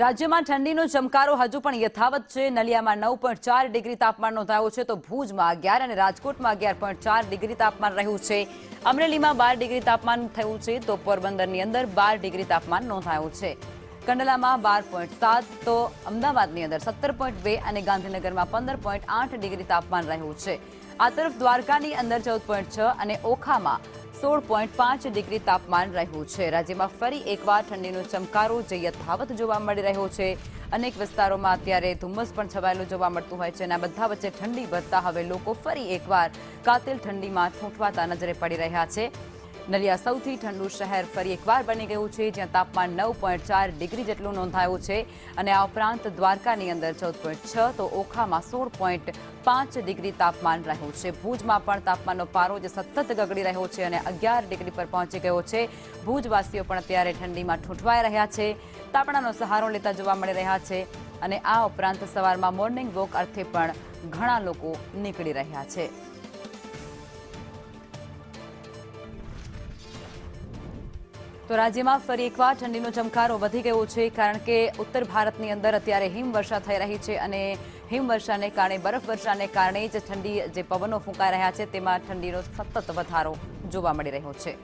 રાજ્યમાં ઠંડીનો ચમકારો હજુ પણ યથાવત છે। નલિયામાં 9.4 ડિગ્રી તાપમાન નોંધાયું છે, તો ભુજમાં 11 અને રાજકોટમાં 11.4 ડિગ્રી તાપમાન રહ્યું છે। અમરેલીમાં 12 ડિગ્રી તાપમાન થયું છે, તો પોરબંદરની અંદર 12 ડિગ્રી તાપમાન નોંધાયું છે। કંડલામાં 12.7, તો અમદાવાદની અંદર 17.2 અને ગાંધીનગરમાં 15.8 ડિગ્રી તાપમાન રહ્યું છે। આ તરફ દ્વારકાની અંદર 14.6 અને ઓખામાં 16.5 ડિગ્રી તાપમાન રહ્યું છે। રાજ્યમાં ફરી એકવાર ઠંડીનો ચમકારો જે યથાવત જોવા મળી રહ્યો છે। અનેક વિસ્તારોમાં અત્યારે ધુમ્મસ પણ છવાયેલું જોવા મળતું હોય છે, અને આ બધા વચ્ચે ઠંડી વધતા હવે લોકો ફરી એકવાર કાતિલ ઠંડીમાં ઠૂંઠવાતા નજરે પડી રહ્યા છે। નલિયા સૌથી ઠંડુ શહેર ફરી એકવાર બની ગયું છે, જ્યાં તાપમાન 9.4 ડિગ્રી જેટલું નોંધાયું છે, અને આ ઉપરાંત દ્વારકાની અંદર 14.6, તો ઓખામાં 16.5 ડિગ્રી તાપમાન રહ્યું છે। ભુજમાં પણ તાપમાનનો પારો જે સતત ગગડી રહ્યો છે અને 11 ડિગ્રી પર પહોંચી ગયો છે। ભુજવાસીઓ પણ અત્યારે ઠંડીમાં ઠૂંઠવાઈ રહ્યા છે, તાપણાનો સહારો લેતા જોવા મળી રહ્યા છે, અને આ ઉપરાંત સવારમાં મોર્નિંગ વોક અર્થે પણ ઘણા લોકો નીકળી રહ્યા છે। તો રાજ્યમાં ફરી એકવાર ઠંડીનો ચમકારો વધી ગયો છે, કારણ કે ઉત્તર ભારતની અંદર અત્યારે હિમવર્ષા થઈ રહી છે, અને હિમવર્ષાને કારણે બરફવર્ષાને કારણે જ ઠંડી જે પવનો ફૂંકાઈ રહ્યા છે, તેમાં ઠંડીનો સતત વધારો જોવા મળી રહ્યો છે।